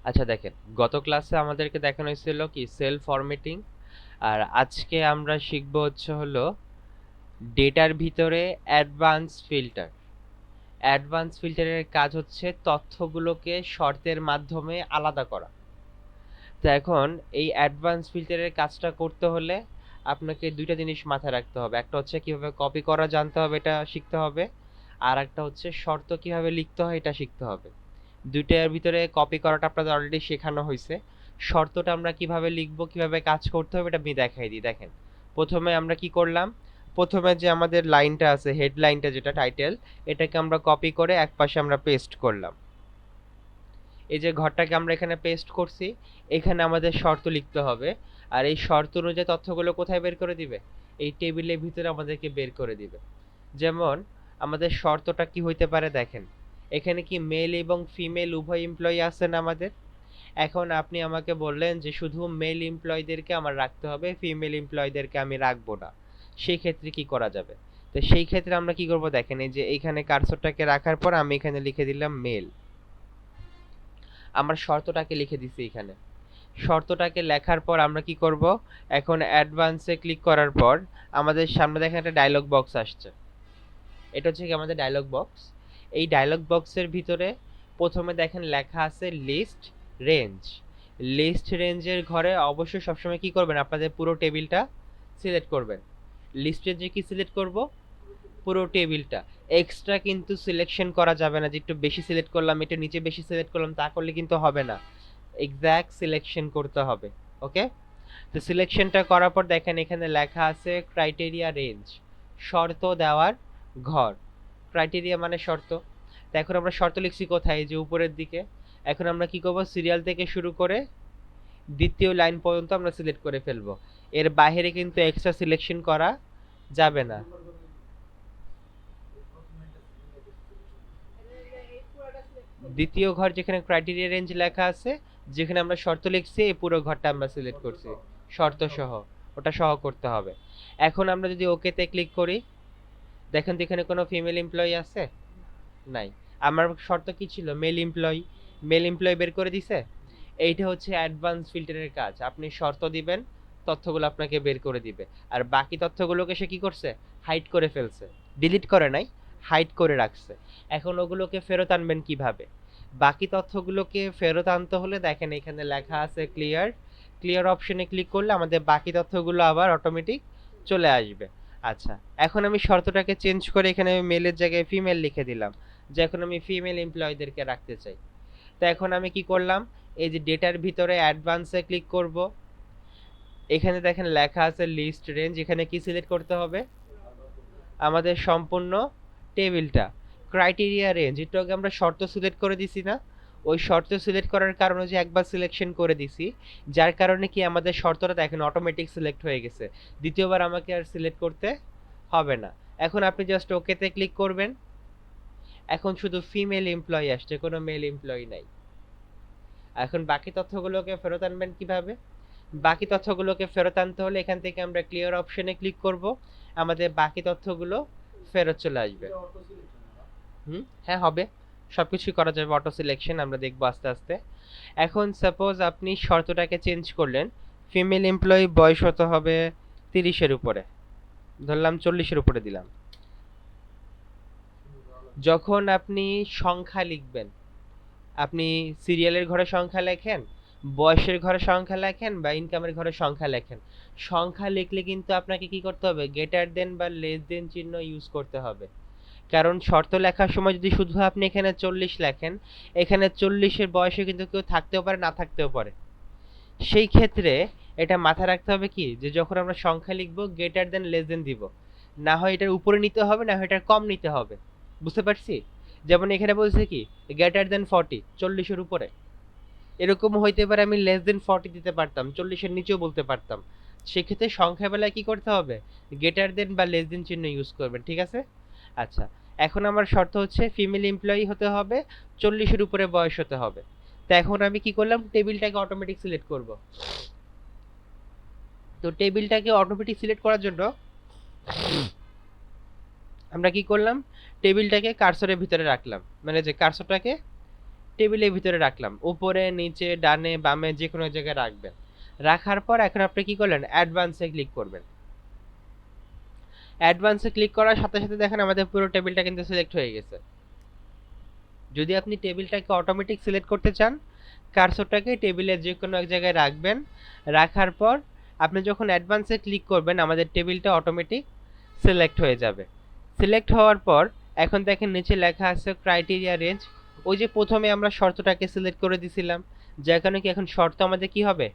আচ্ছা দেখেন, গত ক্লাসে আমাদেরকে দেখানো হয়েছিল কি সেল ফরম্যাটিং, আর আজকে আমরা শিখব হলো ডেটার ভিতরে অ্যাডভান্স ফিল্টার। অ্যাডভান্স ফিল্টারের কাজ হচ্ছে তথ্যগুলোকে শর্তের মাধ্যমে আলাদা করা। তো এখন এই অ্যাডভান্স ফিল্টারের কাজটা করতে হলে আপনাকে দুইটা জিনিস মাথায় রাখতে হবে। একটা হচ্ছে কিভাবে কপি করা জানতে হবে, এটা শিখতে হবে। আর একটা হচ্ছে শর্ত কিভাবে লিখতে হয়, এটা শিখতে হবে। দুইটার ভিতরে কপি করাটা আপনাদের অলরেডি শেখানো হয়েছে। শর্তটা আমরা কিভাবে লিখবো, কিভাবে কাজ করতে হবে, এটা আমি দেখাই দিই। দেখেন, প্রথমে আমরা কি করলাম, প্রথমে যে আমাদের লাইনটা আছে, হেডলাইনটা যেটা টাইটেল, এটাকে আমরা কপি করে একপাশে আমরা পেস্ট করলাম। এই যে ঘরটাকে আমরা এখানে পেস্ট করছি, এখানে আমাদের শর্ত লিখতে হবে। আর এই শর্ত অনুযায়ী তথ্যগুলো কোথায় বের করে দিবে? এই টেবিলের ভিতরে আমাদেরকে বের করে দিবে। যেমন আমাদের শর্তটা কি হইতে পারে দেখেন, এখানে কি মেল এবং ফিমেল উভয় এমপ্লয়ি আছেন আমাদের। এখন আপনি আমাকে বললেন যে শুধু মেল এমপ্লয়ীদেরকে আমার রাখতে হবে, ফিমেল এমপ্লয়ীদেরকে আমি রাখবো না। সেই ক্ষেত্রে কি করা যাবে? তো সেই ক্ষেত্রে আমরা কি করব দেখেন, এই যে এইখানে কার্সরটাকে রাখার পর আমি এখানে লিখে দিলাম মেল। আমরা শর্তটাকে লিখে দিছি এখানে। শর্তটাকে লেখার পর আমরা কি করব, এখন অ্যাডভান্সে ক্লিক করার পর আমাদের সামনে দেখেন একটা ডায়লগ বক্স আসছে। এটা হচ্ছে কি আমাদের ডায়লগ বক্স। এই ডায়লগ বক্সের ভিতরে প্রথমে দেখেন লেখা আছে লিস্ট রেঞ্জ। লিস্ট রেঞ্জের ঘরে অবশ্যই সবসময় কি করবেন, আপনাদের পুরো টেবিলটা সিলেক্ট করবেন। লিস্ট রেঞ্জে কি সিলেক্ট করব, পুরো টেবিলটা। এক্সট্রা কিন্তু সিলেকশন করা যাবে না যে একটু বেশি সিলেক্ট করলাম, একটু নিচে বেশি সিলেক্ট করলাম, তা করলে কিন্তু হবে না। এক্সাক্ট সিলেকশন করতে হবে। ওকে, তো সিলেকশনটা করার পর দেখেন এখানে লেখা আছে ক্রাইটেরিয়া রেঞ্জ, শর্ত দেওয়ার ঘর। ক্রাইটেরিয়া মানে শর্ত। তো এখন আমরা শর্ত লিখছি কোথায়, যে উপরের দিকে। এখন আমরা কি করব, সিরিয়াল থেকে শুরু করে দ্বিতীয় লাইন পর্যন্ত আমরা সিলেক্ট করে ফেলবো। এর বাইরে কিন্তু এক্সট্রা সিলেকশন করা যাবে না। দ্বিতীয় ঘর যেখানে ক্রাইটেরিয়া রেঞ্জ লেখা আছে, যেখানে আমরা শর্ত লিখছি, এই পুরো ঘরটা আমরা সিলেক্ট করছি শর্ত সহ, ওটা সহ করতে হবে। এখন আমরা যদি ওকেতে ক্লিক করি, দেখেন তো এখানে কোনো ফিমেল এমপ্লয়ি আছে? নাই। আমার শর্ত কি ছিল, মেল এমপ্লয়ি। মেল এমপ্লয়ি বের করে দিছে। এইটা হচ্ছে অ্যাডভান্স ফিল্টারের কাজ। আপনি শর্ত দিবেন, তথ্যগুলো আপনাকে বের করে দিবে। আর বাকি তথ্যগুলোকে সে কি করছে, হাইড করে ফেলছে। ডিলিট করে নাই, হাইড করে রাখছে। এখন ওগুলোকে ফেরত আনবেন কিভাবে? বাকি তথ্যগুলোকে ফেরত আনতে হলে দেখেন এখানে লেখা আছে ক্লিয়ার। ক্লিয়ার অপশনে ক্লিক করলে আমাদের বাকি তথ্যগুলো আবার অটোমেটিক চলে আসবে। আচ্ছা, এখন আমি শর্তটাকে চেঞ্জ করে এখানে আমি মেলের জায়গায় ফিমেল লিখে দিলাম, যে এখন আমি ফিমেল এমপ্লয়ীদেরকে রাখতে চাই। তো এখন আমি কি করলাম, এই যে ডেটার ভিতরে অ্যাডভান্সে ক্লিক করব। এখানে দেখেন লেখা আছে লিস্ট রেঞ্জ, এখানে কি সিলেক্ট করতে হবে, আমাদের সম্পূর্ণ টেবিলটা। ক্রাইটেরিয়া রেঞ্জ, একটু আগে আমরা শর্ত সিলেক্ট করে দিছি না, ওই শর্ত সিলেক্ট করার কারণে যে একবার সিলেকশন করে দিছি, যার কারণে কি আমাদের শর্তটা দেখেন অটোমেটিক সিলেক্ট হয়ে গেছে। দ্বিতীয়বার আমাকে আর সিলেক্ট করতে হবে না। এখন আপনি জাস্ট ওকেতে ক্লিক করবেন। এখন শুধু ফিমেল এমপ্লয়ি আসছে, কোনো মেল এমপ্লয়ি নাই। এখন বাকি তথ্যগুলোকে ফেরত আনবেন কিভাবে? বাকি তথ্যগুলোকে ফেরত আনতে হলে এখান থেকে আমরা ক্লিয়ার অপশনে ক্লিক করব, আমাদের বাকি তথ্যগুলো ফেরত চলে আসবে। হ্যাঁ হবে, সবকিছুই করা যাবে অটো সিলেকশন, আমরা দেখবো আস্তে আস্তে। এখন সাপোজ আপনি শর্তটাকে চেঞ্জ করলেন, ফিমেল এমপ্লয়ি বয়স হতে হবে 30-এর উপরে, ধরলাম 40-এর উপরে দিলাম। যখন আপনি সংখ্যা লিখবেন, আপনি সিরিয়ালের ঘরে সংখ্যা লেখেন, বয়সের ঘরে সংখ্যা লেখেন, বা ইনকামের ঘরে সংখ্যা লেখেন, সংখ্যা লিখলে কিন্তু আপনাকে কি করতে হবে, গ্রেটার দেন বা লেস দেন চিহ্ন ইউজ করতে হবে। কারণ শর্ত লেখার সময় যদি শুধু আপনি এখানে 40 লেখেন, এখানে 40-এর বয়সে কিন্তু কেউ থাকতেও পারে, না থাকতেও পারে। সেই ক্ষেত্রে এটা মাথায় রাখতে হবে কি, যে যখন আমরা সংখ্যা লিখবো গ্রেটার দেন লেস দেন দিব। না হয় এটার উপরে নিতে হবে, না হয় এটার কম নিতে হবে। বুঝতে পারছি? যেমন এখানে বলছে কি গ্রেটার দেন 40, 40-এর উপরে। এরকম হইতে পারে আমি লেস দেন 40 দিতে পারতাম, 40-এর নিচেও বলতে পারতাম। সেক্ষেত্রে সংখ্যা বেলায় কি করতে হবে, গ্রেটার দেন বা লেস দেন চিহ্ন ইউজ করবেন। ঠিক আছে? আচ্ছা, এখন আমার শর্ত হচ্ছে ফিমেল এমপ্লয়ি হতে হবে, 40-এর উপরে বয়স হতে হবে। তো এখন আমি কি করলাম, টেবিলটাকে অটোমেটিক সিলেক্ট করব। তো টেবিলটাকে অটোমেটিক সিলেক্ট করার জন্য আমরা কি করলাম, টেবিলটাকে কার্সরের ভিতরে রাখলাম, মানে যে কার্সরটাকে টেবিলের ভিতরে রাখলাম, উপরে নিচে ডানে বামে যে কোনো জায়গায় রাখবেন। রাখার পর এখন আপনি কি করলেন, অ্যাডভান্সে ক্লিক করবেন। অ্যাডভান্সে ক্লিক করার সাথে সাথে দেখেন আমাদের পুরো টেবিলটা কিন্তু সিলেক্ট হয়ে গেছে। যদি আপনি টেবিলটাকে অটোমেটিক সিলেক্ট করতে চান, কার্সরটাকে টেবিলের যে কোনো এক জায়গায় রাখবেন। রাখার পর আপনি যখন অ্যাডভান্সে ক্লিক করবেন আমাদের টেবিলটা অটোমেটিক সিলেক্ট হয়ে যাবে। সিলেক্ট হওয়ার পর এখন দেখেন নিচে লেখা আছে ক্রাইটেরিয়া রেঞ্জ। ওই যে প্রথমে আমরা শর্তটাকে সিলেক্ট করে দিছিলাম, যার কারণে কি এখন শর্ত আমাদের কি হবে,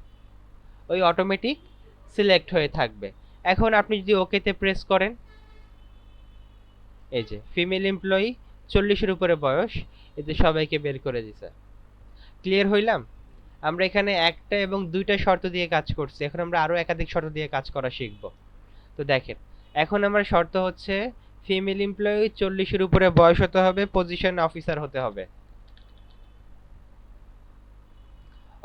ওই অটোমেটিক সিলেক্ট হয়ে থাকবে। এখন আপনি যদি ওকেতে প্রেস করেন, এই যে ফিমেল এমপ্লয়ি 40-এর উপরে বয়স, এতে সবাইকে বের করে দিছে। ক্লিয়ার হইলাম? আমরা এখানে একটা এবং দুইটা শর্ত দিয়ে কাজ করছি, এখন আমরা আরো একাধিক শর্ত দিয়ে কাজ করা শিখব। তো দেখেন এখন আমার শর্ত হচ্ছে ফিমেল এমপ্লয়ি 40-এর উপরে বয়স হতে হবে, পজিশন অফিসার হতে হবে।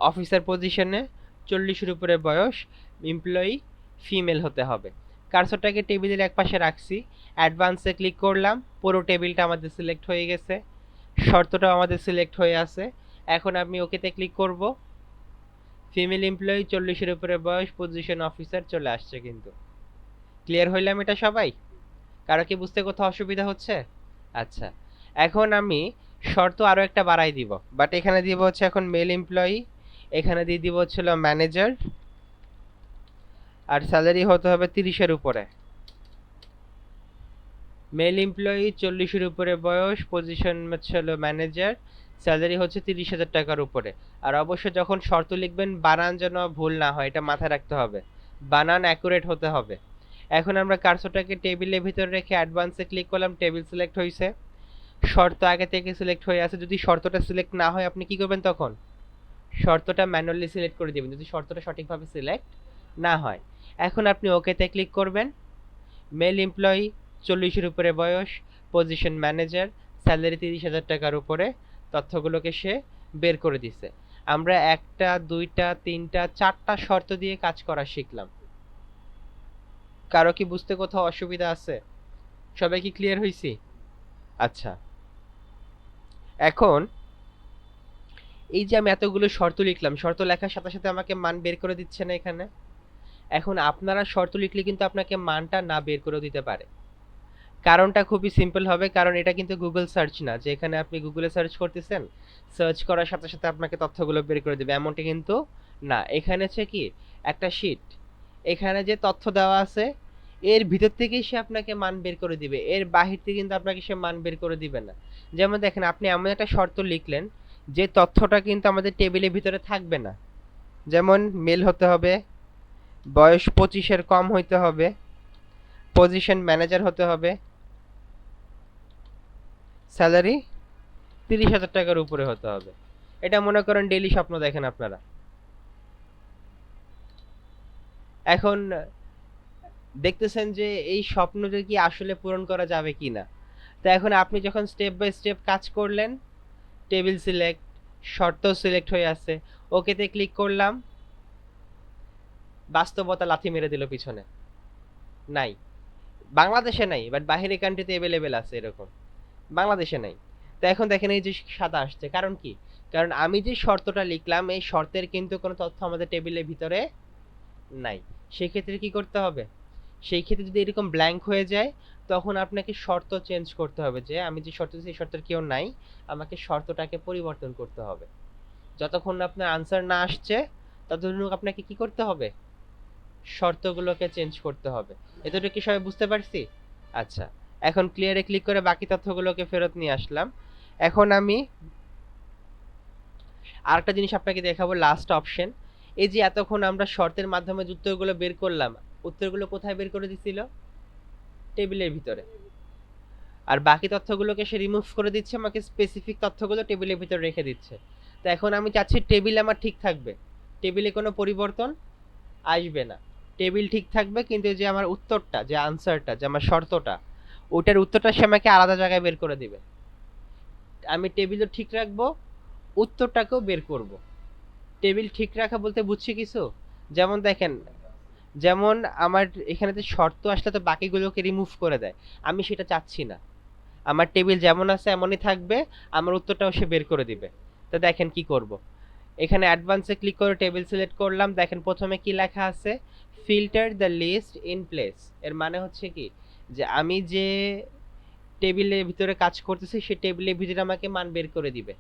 অফিসার পজিশনে 40-এর উপরে বয়স, এমপ্লয়ি ফিমেল হতে হবে। কার্সরটাকে টেবিলের এক পাশে রাখছি, অ্যাডভান্সে ক্লিক করলাম, পুরো টেবিলটা আমাদের সিলেক্ট হয়ে গেছে, শর্তটাও আমাদের সিলেক্ট হয়ে আছে। এখন আমি ওকেতে ক্লিক করব, ফিমেল এমপ্লয়ি 40-এর উপরে বয়স, পজিশন অফিসার চলে আসছে। কিন্তু ক্লিয়ার হইলাম এটা সবাই? কারো কি বুঝতে কোথাও অসুবিধা হচ্ছে? আচ্ছা, এখন আমি শর্ত আরো একটা বাড়াই দিব, বাট এখানে দিব হচ্ছে এখন মেল এমপ্লয়ি, এখানে দিয়ে দিব হচ্ছিল ম্যানেজার, আর স্যালারি হতে হবে 30-এর উপরে। মেল এমপ্লয়ি 40-এর উপরে বয়স, পজিশন হচ্ছিল ম্যানেজার, স্যালারি হচ্ছে 30,000 টাকার উপরে। আর অবশ্যই যখন শর্ত লিখবেন বানান যেন ভুল না হয়, এটা মাথায় রাখতে হবে, বানান অ্যাকুরেট হতে হবে। এখন আমরা কার্সরটাকে টেবিলের ভিতরে রেখে অ্যাডভান্সে ক্লিক করলাম, টেবিল সিলেক্ট হয়েছে, শর্ত আগে থেকে সিলেক্ট হয়ে আছে। যদি শর্তটা সিলেক্ট না হয় আপনি কি করবেন, তখন শর্তটা ম্যানুয়ালি সিলেক্ট করে দিবেন, যদি শর্তটা সঠিকভাবে সিলেক্ট না হয়। এখন আপনি ওকেতে ক্লিক করবেন, মেল এমপ্লয়ি 40-এর উপরে বয়স, পজিশন ম্যানেজার, স্যালারি 30,000 টাকার উপরে, তথ্যগুলোকে সে বের করে দিছে। আমরা একটা দুইটা তিনটা চারটা শর্ত দিয়ে কাজ করা শিখলাম। কারো কি বুঝতে কোথাও অসুবিধা আছে? সবাই কি ক্লিয়ার হইছি? আচ্ছা, এখন এই যে আমি এতগুলো শর্ত লিখলাম, শর্ত লেখার সাথে সাথে আমাকে মান বের করে দিচ্ছে না এখানে। এখন আপনারা শর্ত লিখলে কিন্তু আপনাকে মানটা না বের করে দিতে পারে। কারণটা খুবই সিম্পল হবে, কারণ এটা কিন্তু গুগল সার্চ না যে এখানে আপনি গুগলে সার্চ করতেছেন, সার্চ করার সাথে সাথে আপনাকে তথ্যগুলো বের করে দেবে, এমনটা কিন্তু না। এখানে হচ্ছে কি একটা শীট, এখানে যে তথ্য দেওয়া আছে এর ভিতর থেকেই সে আপনাকে মান বের করে দিবে, এর বাহির থেকে কিন্তু আপনাকে সে মান বের করে দিবে না। যেমন দেখেন আপনি এমন একটা শর্ত লিখলেন যে তথ্যটা কিন্তু আমাদের টেবিলের ভিতরে থাকবে না। যেমন মেল হতে হবে, বয়স 25-এর কম হইতে হবে, পজিশন ম্যানেজার হতে হবে, স্যালারি 30,000 টাকার উপরে হতে হবে। এটা মনে করেন ডেইলি স্বপ্ন দেখেন আপনারা। এখন দেখতেছেন যে এই স্বপ্নটা কি আসলে পূরণ করা যাবে কিনা। তো এখন আপনি যখন স্টেপ বাই স্টেপ কাজ করলেন, টেবিল সিলেক্ট, শর্ত সিলেক্ট হয়ে আছে, ওকেতে ক্লিক করলাম, বাস্তবতা লাথি মেরে দিল পিছনে, নাই। বাংলাদেশে নাই, বাট বাইরের কান্ট্রিতে অ্যাভেলেবেল আছে এরকম, বাংলাদেশে নাই। তো এখন দেখেন এই যে সাদা আসছে, কারণ কি, কারণ আমি যে শর্তটা লিখলাম এই শর্তের কিন্তু কোনো তথ্য আমাদের টেবিলের ভিতরে নাই। সেই ক্ষেত্রে কি করতে হবে, সেই ক্ষেত্রে যদি এরকম ব্ল্যাঙ্ক হয়ে যায় তখন আপনাকে শর্ত চেঞ্জ করতে হবে, যে আমি যে শর্ত সেই শর্তের কেউ নাই, আমাকে শর্তটাকে পরিবর্তন করতে হবে। যতক্ষণ না আপনার আনসার না আসছে ততক্ষণ আপনাকে কি করতে হবে, শর্তগুলোকে চেঞ্জ করতে হবে। এতটুকু কি সবাই বুঝতে পারছি? আচ্ছা, এখন ক্লিয়ারে ক্লিক করে বাকি তথ্যগুলোকে ফেরত নিয়ে আসলাম। এখন আমি আরেকটা জিনিস আপনাকে দেখাবো, লাস্ট অপশন। এই যে এতক্ষণ আমরা শর্তের মাধ্যমে যে উত্তরগুলো বের করলাম, উত্তরগুলো কোথায় বের করে দিছিল, টেবিলের ভিতরে। আর বাকি তথ্যগুলোকে সে রিমুভ করে দিচ্ছে, আমাকে স্পেসিফিক তথ্যগুলো টেবিলের ভিতরে রেখে দিচ্ছে। তো এখন আমি চাচ্ছি টেবিল আমার ঠিক থাকবে, টেবিলে কোনো পরিবর্তন আসবে না, টেবিল ঠিক থাকবে, কিন্তু যে আমার উত্তরটা, যে আনসারটা, যে আমার শর্তটা, ওটার উত্তরটা সে আমাকে আলাদা জায়গায় বের করে দিবে। আমি টেবিলও ঠিক রাখবো, উত্তরটাকেও বের করব। টেবিল ঠিক রাখা বলতে বুঝছি কিছু, যেমন দেখেন, যেমন আমার এখানে যে শর্ত আসলে তো বাকিগুলোকে রিমুভ করে দেয়, আমি সেটা চাচ্ছি না। আমার টেবিল যেমন আছে এমনই থাকবে, আমার উত্তরটাও সে বের করে দিবে। তো দেখেন কি করব, এখানে অ্যাডভান্সে ক্লিক করে টেবিল সিলেক্ট করলাম। দেখেন প্রথমে কি লেখা আছে, filter the list in place. এর মানে হচ্ছে কি, যে আমি যে টেবিলের ভিতরে কাজ করতেছি সেই টেবিলের ভিতরে আমাকে মান বের করে দিবে।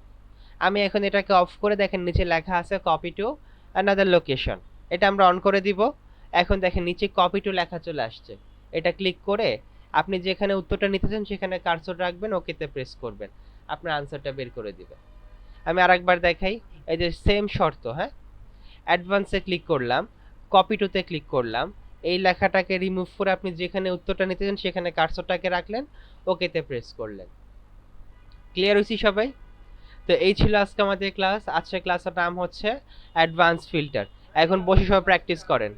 আমি এখন এটাকে অফ করে দেখেন নিচে লেখা আছে কপি টু অ্যানাদার লোকেশন, এটা আমরা অন করে দিব। এখন দেখেন নিচে কপি টু লেখা চলে আসছে, এটা ক্লিক করে আপনি যেখানে উত্তরটা নিতে চান সেখানে কার্সর রাখবেন, ওকেতে প্রেস করবেন, আপনার আনসারটা বের করে দিবে। আমি আরেকবার দেখাই, এই যে সেম শর্ত, হ্যাঁ, অ্যাডভান্সে ক্লিক করলাম, কপি টুতে ক্লিক করলাম, এই লেখাটাকে রিমুভ করে আপনি যেখানে উত্তরটা নিতে চান সেখানে কার্সরটাকে রাখলেন, ওকেতে প্রেস করলেন। ক্লিয়ার হয়েছি সবাই? তো এই ছিল আজকে আমাদের ক্লাস। আজকের ক্লাসের নাম হচ্ছে অ্যাডভান্স ফিল্টার। এখন বসে সব প্র্যাকটিস করেন।